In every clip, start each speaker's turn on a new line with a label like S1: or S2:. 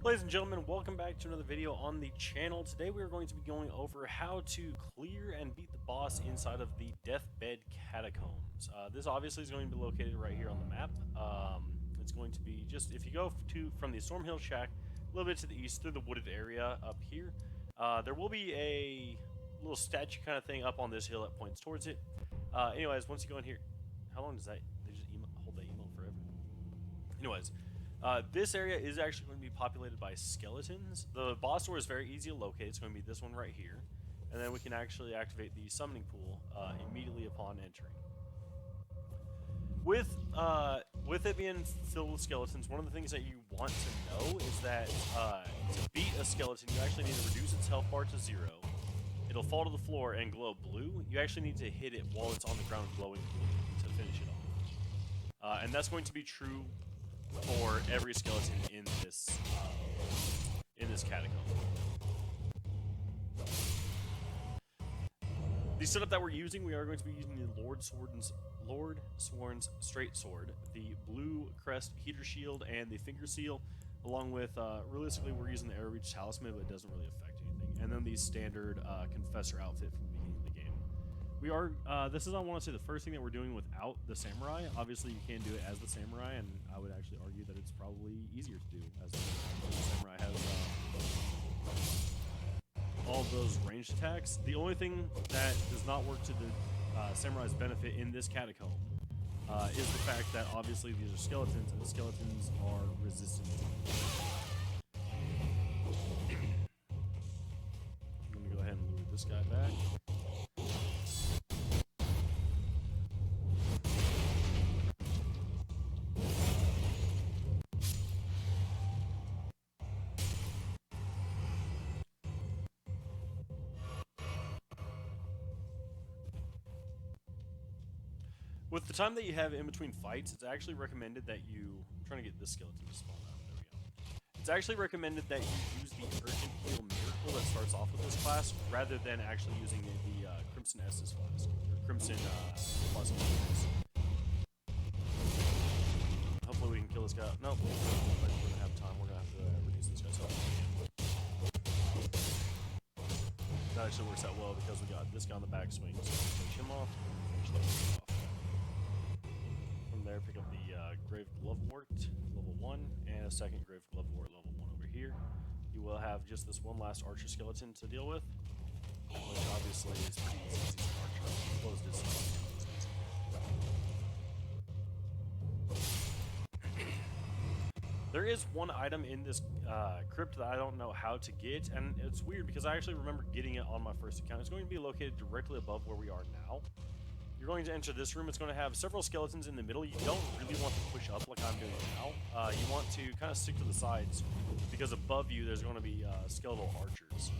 S1: Ladies and gentlemen, welcome back to another video on the channel. Today we are going to be going over how to clear and beat the boss inside of the Deathtouched Catacombs. This obviously is going to be located right here on the map. It's going to be just, if you go from the Stormhill Shack a little bit to the east through the wooded area up here, there will be a little statue kind of thing up on this hill that points towards it. Anyways, once you go in here, how long does that, they just hold that emote forever? Anyways, this area is actually going to be populated by skeletons. The boss door is very easy to locate. It's going to be this one right here. And then we can actually activate the summoning pool immediately upon entering. With it being filled with skeletons, one of the things that you want to know is that to beat a skeleton, you actually need to reduce its health bar to 0. It'll fall to the floor and glow blue. You actually need to hit it while it's on the ground glowing blue to finish it off. And that's going to be true for every skeleton in this catacomb. The setup that we're using, we are going to be using the Lord Sworn's Straight Sword, the blue crest heater shield, and the finger seal, along with realistically we're using the Arrow Reach Talisman, but it doesn't really affect anything. And then the standard Confessor outfit from the beginning of the game. We are, this is, I want to say, the first thing that we're doing without the samurai. Obviously, you can do it as the samurai, and I would actually argue that it's probably easier to do as the samurai has all of those ranged attacks. The only thing that does not work to the samurai's benefit in this catacomb is the fact that obviously these are skeletons, and the skeletons are resistant. I'm going to go ahead and lure this guy back. With the time that you have in between fights, it's actually recommended that you... I'm trying to get this skeleton to spawn out. There we go. It's actually recommended that you use the Urgent Heal Miracle that starts off with this class, rather than actually using the Crimson Estus Flask, or Crimson Flask. Hopefully we can kill this guy. Nope. We're going to have time. We're going to have to reduce this guy's health. That actually works out well because we got this guy on the backswing, so we can finish him off, finish that guy off. There, pick up the Grave Glovewort level 1 and a second Grave Glovewort level 1 over here. You will have just this one last archer skeleton to deal with, which obviously is pretty easy to archer. Closed his There is one item in this crypt that I don't know how to get, and it's weird because I actually remember getting it on my first account. It's going to be located directly above where we are now. You're going to enter this room. It's going to have several skeletons in the middle. You don't really want to push up like I'm doing now. You want to kind of stick to the sides because above you there's going to be skeletal archers.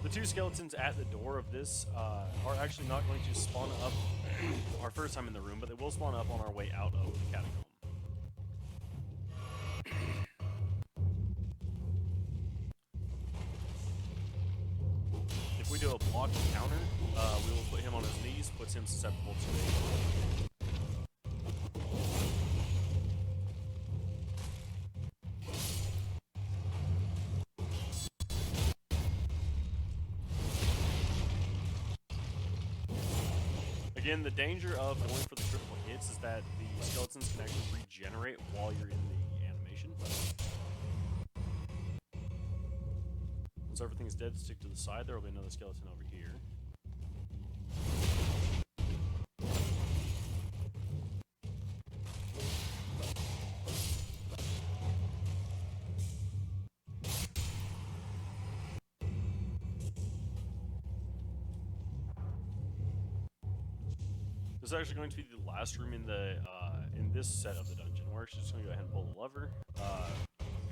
S1: The two skeletons at the door of this are actually not going to spawn up our first time in the room, but they will spawn up on our way out of the catacomb. If we do a block counter, we will put him on his knees, puts him susceptible to a... Again, the danger of going for the critical hits is that the skeletons can actually regenerate while you're in the animation. Once everything's dead, stick to the side. There will be another skeleton over here. This is actually going to be the last room in the in this set of the dungeon. We're actually just going to go ahead and pull the lever,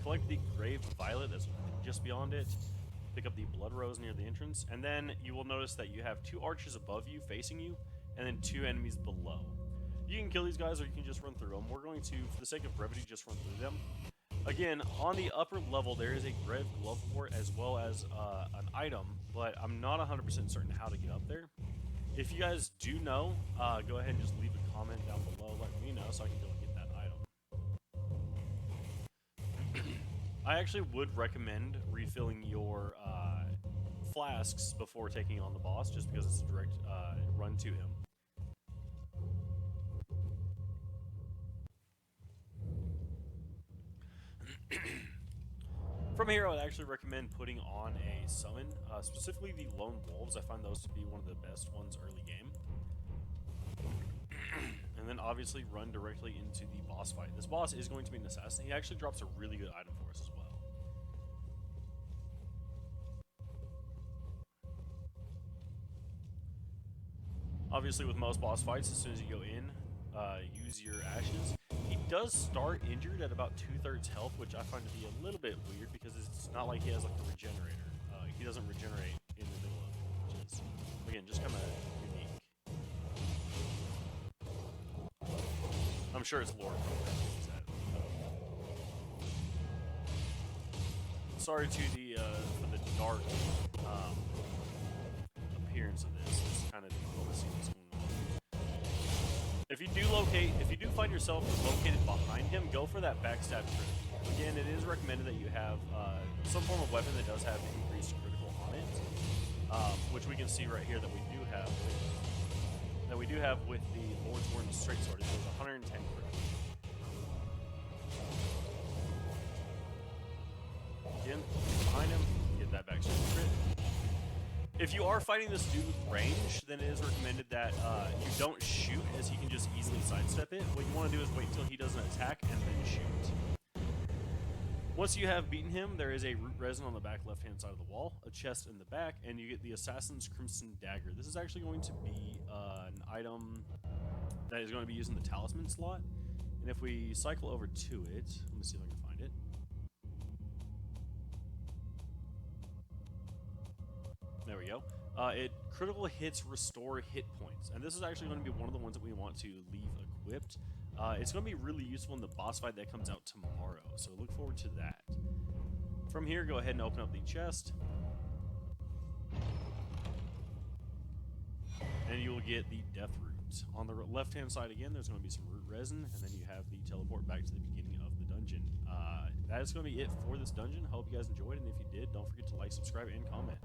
S1: collect the Grave Violet that's just beyond it. Pick up the Blood Rose near the entrance, and then you will notice that you have two archers above you facing you, and then two enemies below. You can kill these guys, or you can just run through them. We're going to, for the sake of brevity, just run through them. Again, on the upper level, there is a Grave Glovewort as well as an item, but I'm not 100% certain how to get up there. If you guys do know, go ahead and just leave a comment down below, let me know so I can go and get that item. I actually would recommend refilling your flasks before taking on the boss, just because it's a direct run to him. From here, I would actually recommend putting on a summon, specifically the Lone Wolves. I find those to be one of the best ones early game. And then obviously run directly into the boss fight. This boss is going to be an assassin. He actually drops a really good item for us as well. Obviously, with most boss fights, as soon as you go in, use your ashes. He does start injured at about 2/3 health, which I find to be a little bit weird because it's not like he has like a regenerator. He doesn't regenerate in the middle of it, which is, again, just kind of unique. I'm sure it's lore programming. Sorry to the for the dark appearance of this. It's kind of difficult to see what's going on. If you do find yourself located behind him, go for that backstab crit. Again, it is recommended that you have some form of weapon that does have increased critical on it, which we can see right here that we do have. With the Lord's Warden Straight Sword. It goes 110 critical. Again, behind him, get that backstab crit. If you are fighting this dude with range, then it is recommended that you don't shoot, as he can just easily sidestep it. What you want to do is wait until he doesn't attack and then shoot. Once you have beaten him, there is a root resin on the back left-hand side of the wall, a chest in the back, and you get the Assassin's Crimson Dagger. This is actually going to be an item that is going to be used in the talisman slot. And if we cycle over to it, let me see if I can find it. There we go. It critical hits restore hit points, and this is actually going to be one of the ones that we want to leave equipped. It's going to be really useful in the boss fight that comes out tomorrow, so look forward to that. From here, go ahead and open up the chest, and you will get the Death Root. On the left-hand side again, there's going to be some root resin, and then you have the teleport back to the beginning of the dungeon. That is going to be it for this dungeon. Hope you guys enjoyed, and if you did, don't forget to like, subscribe, and comment.